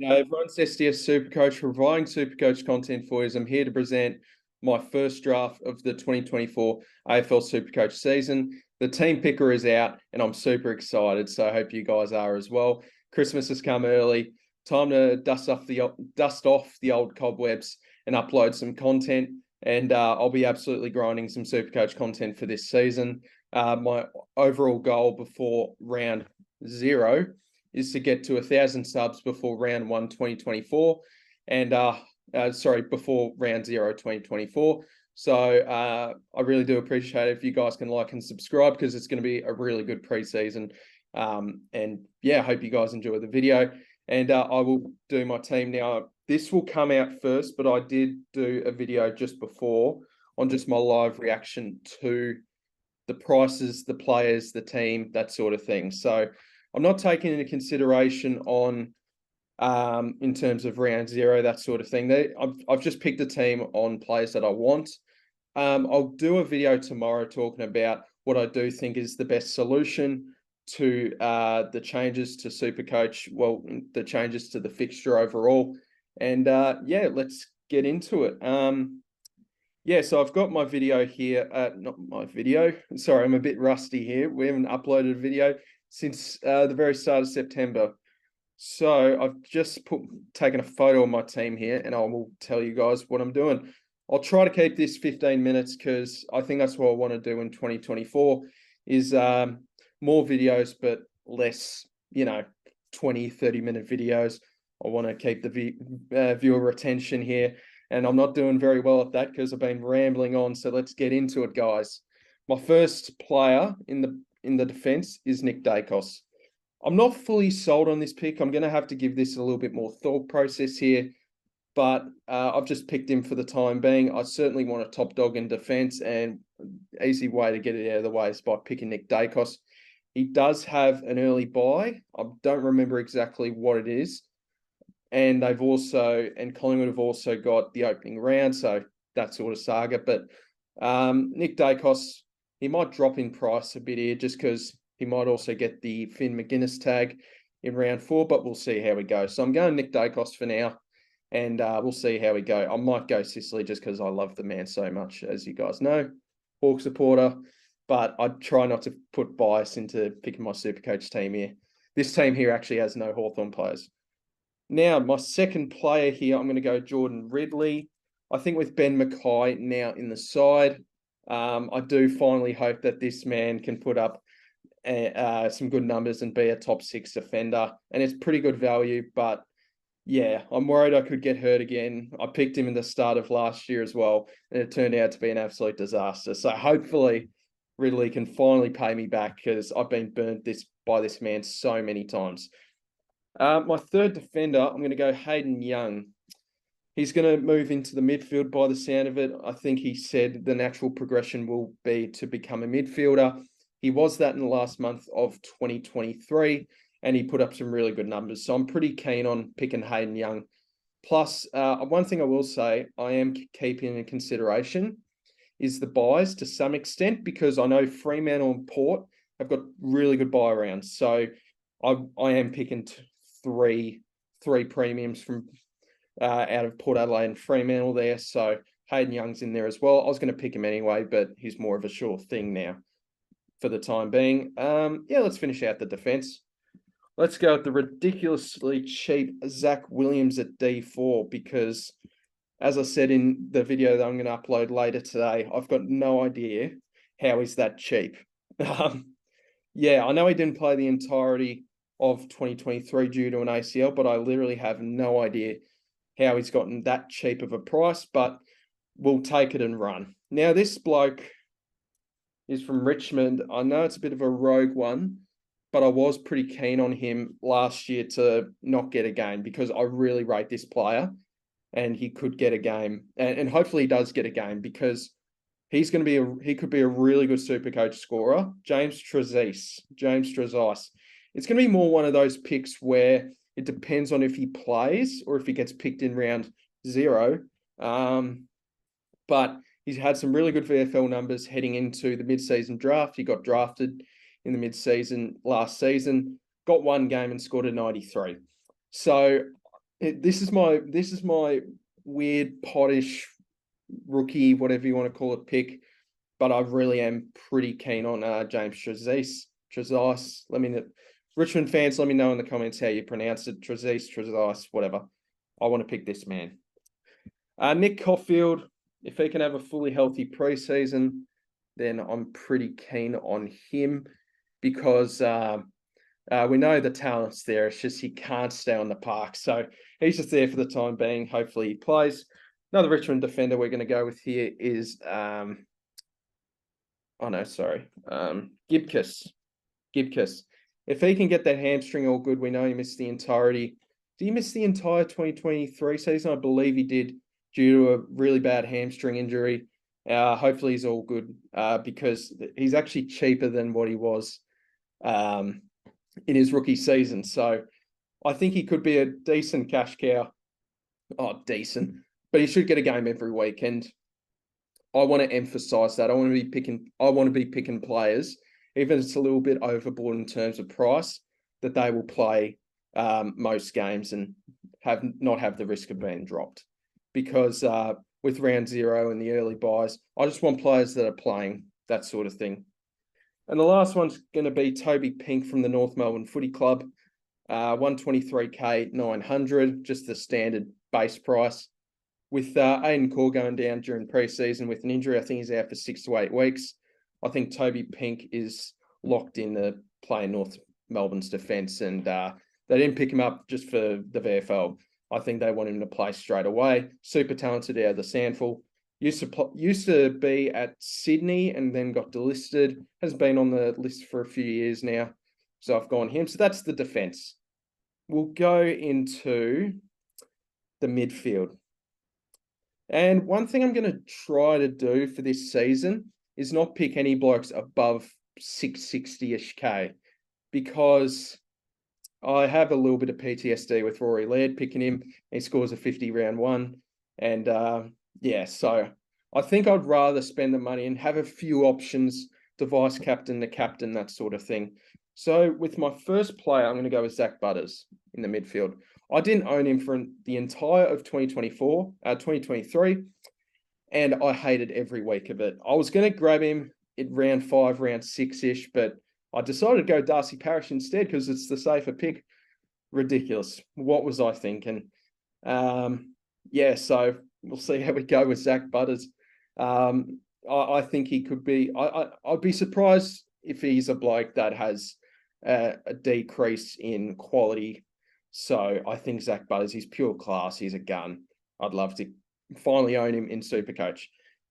Everyone's SDS SuperCoach, providing SuperCoach content for you. I'm here to present my first draft of the 2024 AFL SuperCoach season. The team picker is out, and I'm super excited, so I hope you guys are as well. Christmas has come early. Time to dust off the old cobwebs and upload some content. And I'll be absolutely grinding some SuperCoach content for this season. My overall goal before round 0 is to get to 1,000 subs before round 1 2024 and before round 0 2024. So I really do appreciate it if you guys can like and subscribe, because it's going to be a really good preseason. And yeah, I hope you guys enjoy the video, and I will do my team now. This will come out first, but I did do a video just before on just my live reaction to the prices, the players, the team, that sort of thing. So I'm not taking into consideration on in terms of round 0, that sort of thing. I've just picked a team on players that I want. I'll do a video tomorrow talking about what I do think is the best solution to the changes to SuperCoach, well, the changes to the fixture overall. And yeah, let's get into it. Yeah, so I've got my video here. Not my video. Sorry, I'm a bit rusty here. We haven't uploaded a video since the very start of September. So I've just taken a photo of my team here, and I will tell you guys what I'm doing. I'll try to keep this 15 minutes, because I think that's what I want to do in 2024 is more videos, but less, 20, 30-minute videos. I want to keep the viewer retention here, and I'm not doing very well at that because I've been rambling on. So let's get into it, guys. My first player in the defense is Nick Dacos. I'm not fully sold on this pick. I'm going to have to give this a little bit more thought process here, but I've just picked him for the time being. I certainly want a top dog in defense, and easy way to get it out of the way is by picking Nick Dacos. He does have an early buy. I don't remember exactly what it is. And Collingwood have also got the opening round, so that sort of saga. But Nick Dacos, he might drop in price a bit here, just because he might also get the Finn McGuinness tag in round 4, but we'll see how we go. So I'm going Nick Dacos for now, and we'll see how we go. I might go Sicily just because I love the man so much, as you guys know. Hawk supporter, but I try not to put bias into picking my SuperCoach team here. This team here actually has no Hawthorn players. Now, my second player here, I'm going to go Jordan Ridley. I think with Ben Mackay now in the side, I do finally hope that this man can put up some good numbers and be a top 6 defender. And it's pretty good value, but yeah, I'm worried I could get hurt again. I picked him in the start of last year as well, and it turned out to be an absolute disaster. So hopefully Ridley can finally pay me back, because I've been burnt by this man so many times. My third defender, I'm going to go Hayden Young. He's going to move into the midfield by the sound of it. I think he said the natural progression will be to become a midfielder. He was that in the last month of 2023, and he put up some really good numbers. So I'm pretty keen on picking Hayden Young. Plus, one thing I will say I am keeping in consideration is the buys to some extent, because I know Fremantle and Port have got really good buy rounds. So I am picking three premiums from out of Port Adelaide and Fremantle there. So Hayden Young's in there as well. I was going to pick him anyway, but he's more of a sure thing now for the time being. Yeah, let's finish out the defense. Let's go with the ridiculously cheap Zach Williams at D4, because as I said in the video that I'm going to upload later today, I've got no idea how he's that cheap. Yeah, I know he didn't play the entirety of 2023 due to an ACL, but I literally have no idea how he's gotten that cheap of a price, but we'll take it and run. Now, this bloke is from Richmond. I know it's a bit of a rogue one, but I was pretty keen on him last year to not get a game, because I really rate this player, and he could get a game, and hopefully he does get a game, because he could be a really good SuperCoach scorer. James Trezise. It's going to be more one of those picks where it depends on if he plays or if he gets picked in round 0. But he's had some really good VFL numbers heading into the mid-season draft. He got drafted in the mid-season last season, got one game and scored a 93. So This is my weird pottish rookie, whatever you want to call it, pick. But I really am pretty keen on James Trezise. Let me know. Richmond fans, let me know in the comments how you pronounce it. Trezise, whatever. I want to pick this man. Nick Caulfield, if he can have a fully healthy preseason, then I'm pretty keen on him because we know the talent's there. It's just he can't stay on the park. So he's just there for the time being. Hopefully he plays. Another Richmond defender we're going to go with here is Gibcus. If he can get that hamstring all good, we know he missed the entirety. Did he miss the entire 2023 season? I believe he did due to a really bad hamstring injury. Hopefully he's all good because he's actually cheaper than what he was in his rookie season. So I think he could be a decent cash cow. Oh, decent. But he should get a game every weekend. I want to emphasize that. I want to be picking players, even if it's a little bit overboard in terms of price, that they will play most games and not have the risk of being dropped. Because with round 0 and the early buys, I just want players that are playing, that sort of thing. And the last one's going to be Toby Pink from the North Melbourne Footy Club. 123k 900, just the standard base price. With Aiden Core going down during preseason with an injury, I think he's out for 6 to 8 weeks. I think Toby Pink is locked in to play North Melbourne's defence, and they didn't pick him up just for the VFL. I think they want him to play straight away. Super talented out of the Sandful. Used to be at Sydney and then got delisted. Has been on the list for a few years now. So I've gone him. So that's the defence. We'll go into the midfield. And one thing I'm going to try to do for this season is not pick any blokes above 660-ish K, because I have a little bit of PTSD with Rory Laird picking him. He scores a 50 round 1. And so I think I'd rather spend the money and have a few options to vice captain, the captain, that sort of thing. So with my first player, I'm going to go with Zach Butters in the midfield. I didn't own him for the entire of 2023, and I hated every week of it. I was going to grab him at round 5, round 6-ish, but I decided to go Darcy Parish instead because it's the safer pick. Ridiculous. What was I thinking? So we'll see how we go with Zach Butters. I think he could be. I'd be surprised if he's a bloke that has a decrease in quality. So I think Zach Butters, he's pure class. He's a gun. I'd love to finally own him in SuperCoach.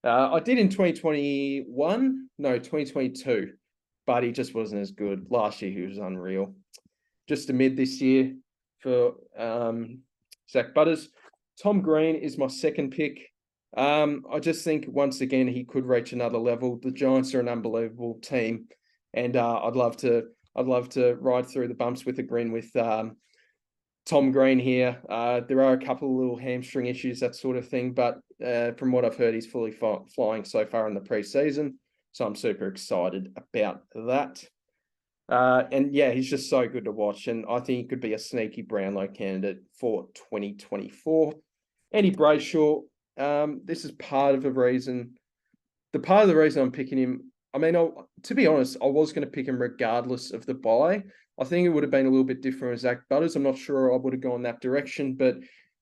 I did in 2022, but he just wasn't as good. Last year, he was unreal. Just a mid this year for Zach Butters. Tom Green is my second pick. I just think, once again, he could reach another level. The Giants are an unbelievable team, and I'd love to ride through the bumps with a grin with Tom Green here. There are a couple of little hamstring issues, that sort of thing, but from what I've heard, he's fully flying so far in the preseason. So I'm super excited about that. He's just so good to watch, and I think he could be a sneaky Brownlow candidate for 2024. Andy Brayshaw, this is part of the reason. The part of the reason I'm picking him, to be honest, I was going to pick him regardless of the buy. I think it would have been a little bit different with Zach Butters. I'm not sure I would have gone that direction, but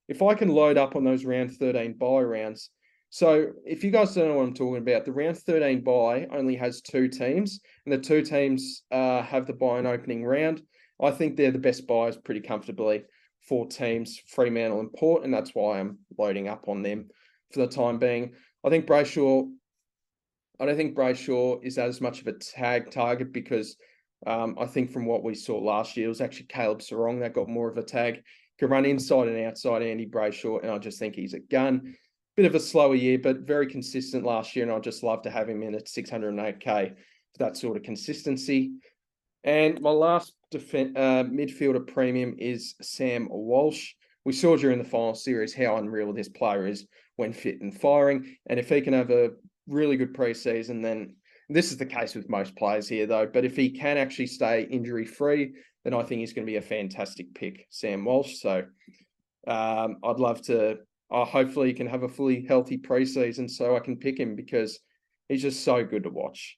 if I can load up on those round 13 buy rounds. So if you guys don't know what I'm talking about, the round 13 buy only has 2 teams, and the 2 teams have the buy in opening round. I think they're the best buys pretty comfortably. 4 teams, Fremantle and Port, and that's why I'm loading up on them for the time being. I don't think Brayshaw is as much of a tag target because I think from what we saw last year, it was actually Caleb Sarong that got more of a tag. Could run inside and outside Andy Brayshaw, and I just think he's a gun. Bit of a slower year, but very consistent last year, and I'd just love to have him in at 608k for that sort of consistency. And my last midfielder premium is Sam Walsh. We saw during the final series how unreal this player is when fit and firing, and if he can have a really good preseason, then this is the case with most players here, though. But if he can actually stay injury-free, then I think he's going to be a fantastic pick, Sam Walsh. So I'd love to. Hopefully, he can have a fully healthy preseason so I can pick him because he's just so good to watch.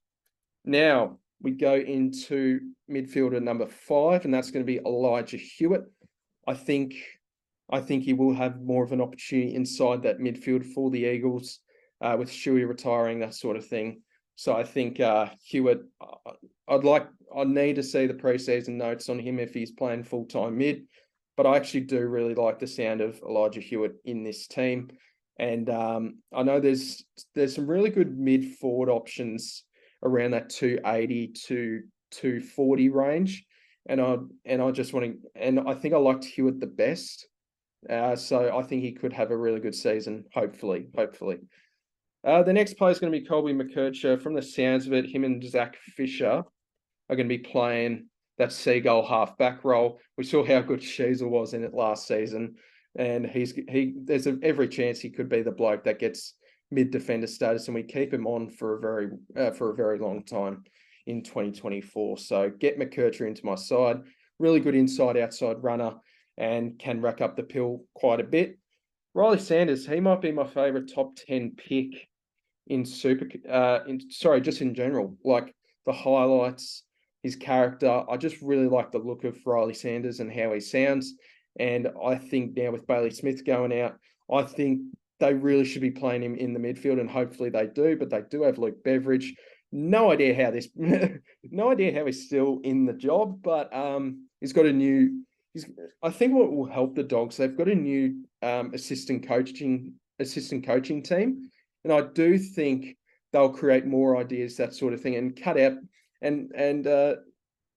Now we go into midfielder number 5, and that's going to be Elijah Hewitt. I think he will have more of an opportunity inside that midfield for the Eagles, with Shuey retiring, that sort of thing. So I think Hewitt, I'd need to see the preseason notes on him if he's playing full-time mid, but I actually do really like the sound of Elijah Hewitt in this team. And I know there's some really good mid-forward options around that 280 to 240 range. And I just want to, and I think I liked Hewitt the best. So I think he could have a really good season, hopefully. The next player is going to be Colby McKercher. From the sounds of it, him and Zach Fisher are going to be playing that seagull half-back role. We saw how good Sheasel was in it last season, and there's every chance he could be the bloke that gets mid-defender status, and we keep him on for a very long time in 2024. So get McKercher into my side. Really good inside-outside runner and can rack up the pill quite a bit. Riley Sanders, he might be my favourite top 10 pick in just in general. Like the highlights, his character. I just really like the look of Riley Sanders and how he sounds. And I think now with Bailey Smith going out, I think they really should be playing him in the midfield, and hopefully they do. But they do have Luke Beveridge. No idea how he's still in the job, but he's got a new. I think what will help the Dogs, they've got a new assistant coaching team, and I do think they'll create more ideas, that sort of thing, and cut out and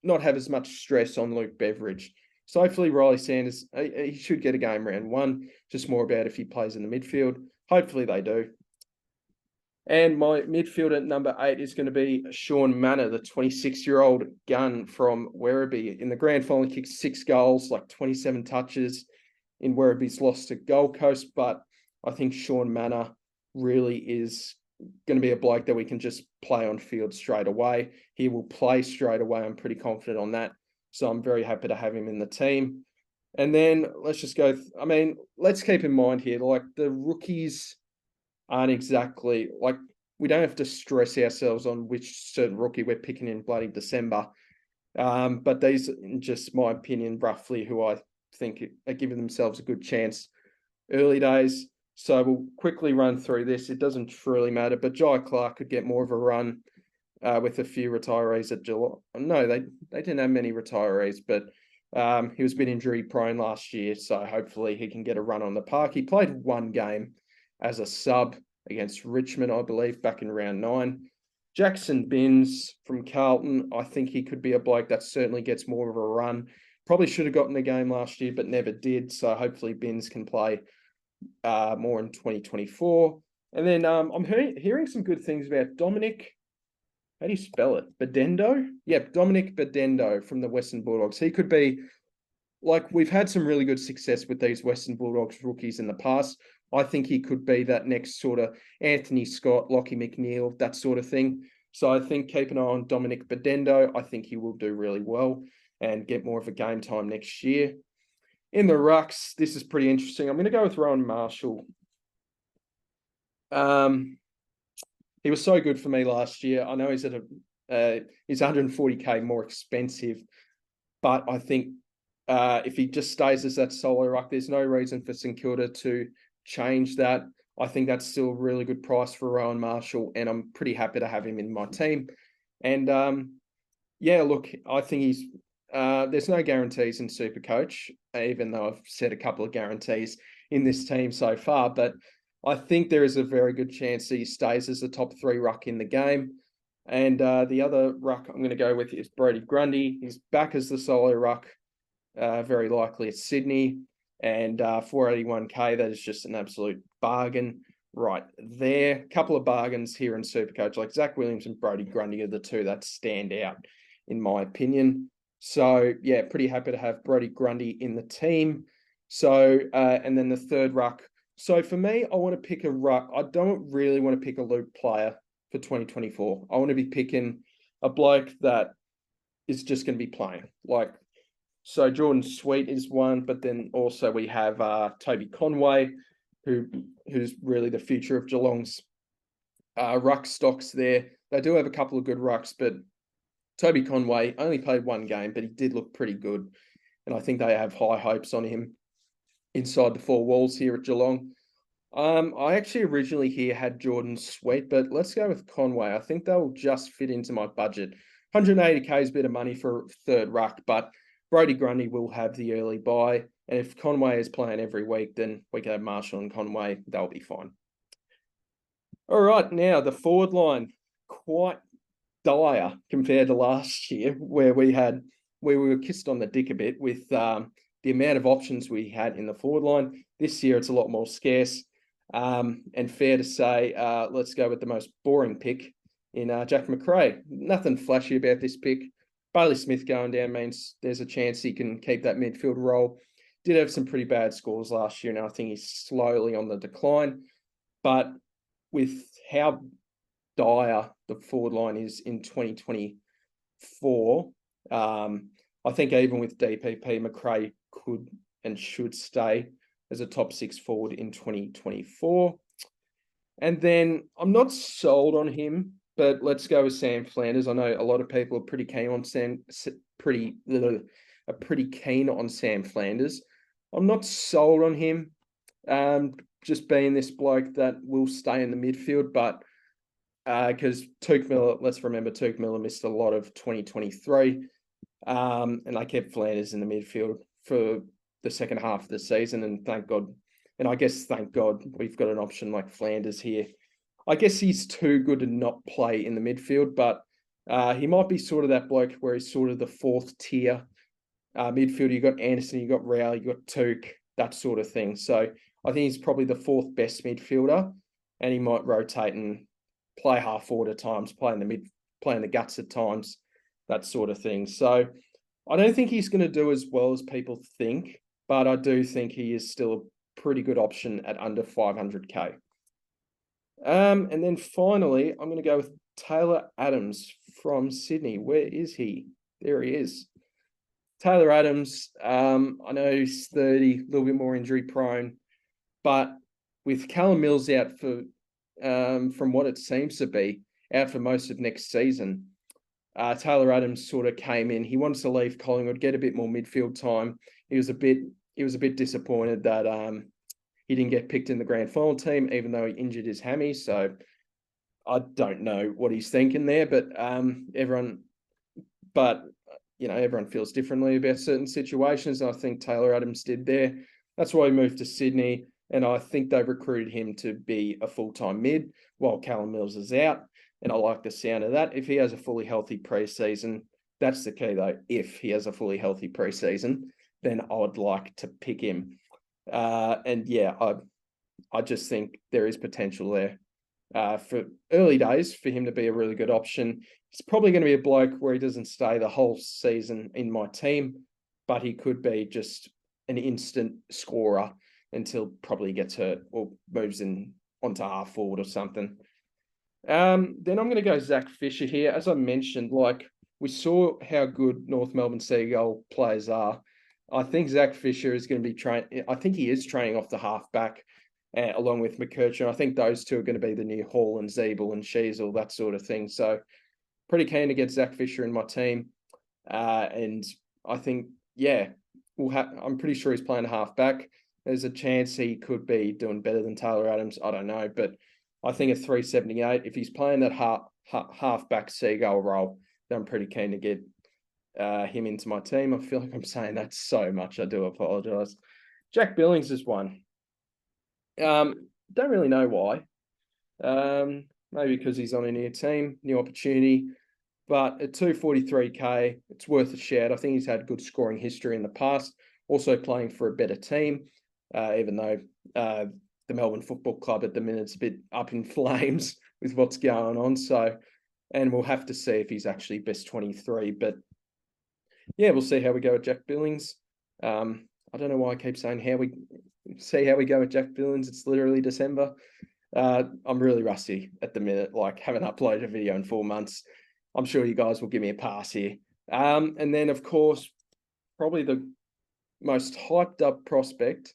not have as much stress on Luke Beveridge. So hopefully Riley Sanders, he should get a game round 1. Just more about if he plays in the midfield. Hopefully they do. And my midfielder at number 8 is going to be Sean Manor, the 26-year-old gun from Werribee. In the grand final, he kicked 6 goals, like 27 touches in Werribee's loss to Gold Coast. But I think Sean Manor really is going to be a bloke that we can just play on field straight away. He will play straight away. I'm pretty confident on that. So I'm very happy to have him in the team. And then let's just go. Let's keep in mind here, like the rookies aren't exactly like, we don't have to stress ourselves on which certain rookie we're picking in bloody December. But these, in just my opinion, roughly who I think are giving themselves a good chance early days. So we'll quickly run through this. It doesn't truly matter, but Jai Clark could get more of a run with a few retirees at Geelong. No, they didn't have many retirees, but he was a bit injury prone last year, so hopefully he can get a run on the park. He played 1 game as a sub against Richmond, I believe, back in round 9. Jackson Binns from Carlton, I think he could be a bloke that certainly gets more of a run. Probably should have gotten a game last year, but never did. So hopefully Binns can play more in 2024. And then I'm hearing some good things about Dominic. How do you spell it? Bedendo? Yep, Dominic Bedendo from the Western Bulldogs. He could be, like, we've had some really good success with these Western Bulldogs rookies in the past. I think he could be that next sort of Anthony Scott, Lockie McNeil, that sort of thing. So I think keep an eye on Dominic Bedendo. I think he will do really well and get more of a game time next year. In the rucks, this is pretty interesting. I'm going to go with Rowan Marshall. He was so good for me last year. I know he's at he's 140k more expensive, but I think if he just stays as that solo ruck, there's no reason for St Kilda to change that. I think that's still a really good price for Rowan Marshall, and I'm pretty happy to have him in my team. And yeah, look, I think he's there's no guarantees in SuperCoach, even though I've said a couple of guarantees in this team so far, but I think there is a very good chance that he stays as the top 3 ruck in the game. And the other ruck I'm going to go with is Brodie Grundy. He's back as the solo ruck, very likely at Sydney. And 481k, that is just an absolute bargain right there. A couple of bargains here in SuperCoach, like Zach Williams and Brodie Grundy are the 2 that stand out, in my opinion. So, yeah, pretty happy to have Brodie Grundy in the team. So, and then the third ruck. So for me, I want to pick a ruck. I don't really want to pick a loop player for 2024. I want to be picking a bloke that is just going to be playing. Like, So Jordan Sweet is one, but then also we have Toby Conway, who's really the future of Geelong's ruck stocks there. They do have a couple of good rucks, but Toby Conway only played one game, but he did look pretty good. And I think they have high hopes on him inside the four walls here at Geelong. I actually originally here had Jordan Sweet, but let's go with Conway. I think they'll just fit into my budget. 180k is a bit of money for third ruck, but Brodie Grundy will have the early buy. And if Conway is playing every week, then we can have Marshall and Conway. They'll be fine. All right, now the forward line, quite dire compared to last year, where we were kissed on the dick a bit with the amount of options we had in the forward line. This year, it's a lot more scarce. And fair to say, let's go with the most boring pick in Jack Macrae. Nothing flashy about this pick. Bailey Smith going down means there's a chance he can keep that midfield role. Did have some pretty bad scores last year, and I think he's slowly on the decline. But with how dire the forward line is in 2024, I think even with DPP, Macrae could and should stay as a top 6 forward in 2024. And then I'm not sold on him, but let's go with Sam Flanders. I know a lot of people are pretty keen on Sam Flanders. I'm not sold on him, just being this bloke that will stay in the midfield, but because Tuke Miller, let's remember Tuke Miller missed a lot of 2023, and they kept Flanders in the midfield for the second half of the season, and thank God we've got an option like Flanders here. I guess he's too good to not play in the midfield, but he might be sort of that bloke where he's sort of the fourth tier midfielder. You got Anderson, you got Rowell, you got Tuke, that sort of thing. So I think he's probably the fourth best midfielder, and he might rotate and play half forward at times, play in the guts at times, that sort of thing. So I don't think he's going to do as well as people think, but I do think he is still a pretty good option at under 500k. And then finally, I'm going to go with Taylor Adams from Sydney. Where is he? There he is. Taylor Adams, I know he's 30, a little bit more injury prone, but with Callum Mills out for, from what it seems to be, out for most of next season, Taylor Adams sort of came in. He wants to leave Collingwood, get a bit more midfield time. He was a bit disappointed that he didn't get picked in the grand final team, even though he injured his hammy. So I don't know what he's thinking there, but everyone feels differently about certain situations, and I think Taylor Adams did there. That's why he moved to Sydney, and I think they've recruited him to be a full-time mid while Callum Mills is out, and I like the sound of that. If he has a fully healthy preseason, that's the key though. If he has a fully healthy preseason, then I would like to pick him. And yeah, I just think there is potential there for early days for him to be a really good option. He's probably going to be a bloke where he doesn't stay the whole season in my team, but he could be just an instant scorer until probably gets hurt or moves in onto half forward or something. Then I'm going to go Zach Fisher here. As I mentioned, like we saw how good North Melbourne Seagull players are. I think Zach Fisher is going to be I think he is training off the halfback along with McCurchin. I think those two are going to be the new Hall and Zeeble and Sheasel, that sort of thing. So pretty keen to get Zach Fisher in my team. And I think, I'm pretty sure he's playing halfback. There's a chance he could be doing better than Taylor Adams. I don't know, but I think at 378, if he's playing that halfback Seagull role, then I'm pretty keen to get him into my team. I feel like I'm saying that so much. I do apologise. Jack Billings is one. Don't really know why. Maybe because he's on a new team, new opportunity. But at 243k, it's worth a shout. I think he's had good scoring history in the past. Also playing for a better team, even though the Melbourne Football Club at the minute's a bit up in flames with what's going on. So, and we'll have to see if he's actually best 23. But yeah, we'll see how we go with Jack Billings. I don't know why I keep saying how we go with Jack Billings. It's literally December. I'm really rusty at the minute, like haven't uploaded a video in 4 months. I'm sure you guys will give me a pass here. And then, of course, probably the most hyped up prospect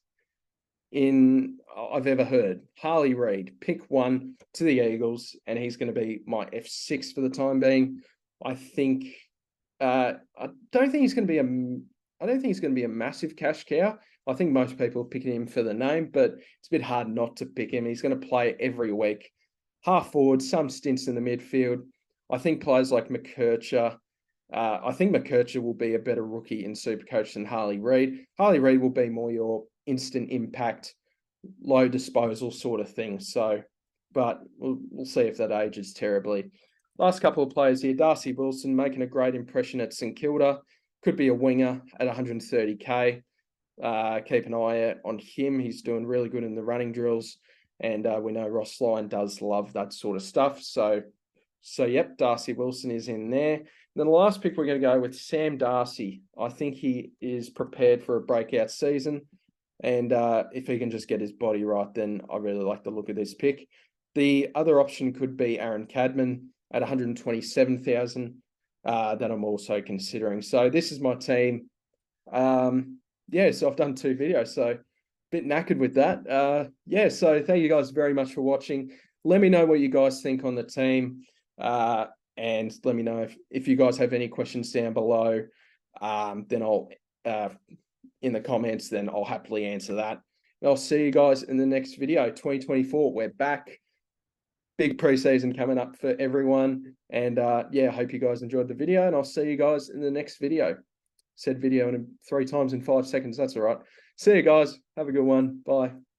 I've ever heard. Harley Reid, pick 1 to the Eagles, and he's going to be my F6 for the time being. I think I don't think he's going to be a massive cash cow. I think most people are picking him for the name, but it's a bit hard not to pick him. He's going to play every week. Half forward, some stints in the midfield. I think players like McKercher. I think McKercher will be a better rookie in SuperCoach than Harley Reid. Harley Reid will be more your instant impact, low disposal sort of thing. So, but we'll see if that ages terribly. Last couple of players here. Darcy Wilson making a great impression at St Kilda. Could be a winger at 130k. Keep an eye out on him. He's doing really good in the running drills. And we know Ross Lyon does love that sort of stuff. So yep, Darcy Wilson is in there. Then the last pick, we're going to go with Sam Darcy. I think he is prepared for a breakout season. And if he can just get his body right, then I really like the look of this pick. The other option could be Aaron Cadman at 127,000 that I'm also considering. So this is my team. Yeah, so I've done 2 videos, so a bit knackered with that. Yeah, so thank you guys very much for watching. Let me know what you guys think on the team. And let me know if you guys have any questions down below. Then I'll in the comments, then I'll happily answer that. And I'll see you guys in the next video. 2024, we're back. Big preseason coming up for everyone. And yeah, I hope you guys enjoyed the video, and I'll see you guys in the next video. Said video 3 times in 5 seconds. That's all right. See you guys. Have a good one. Bye.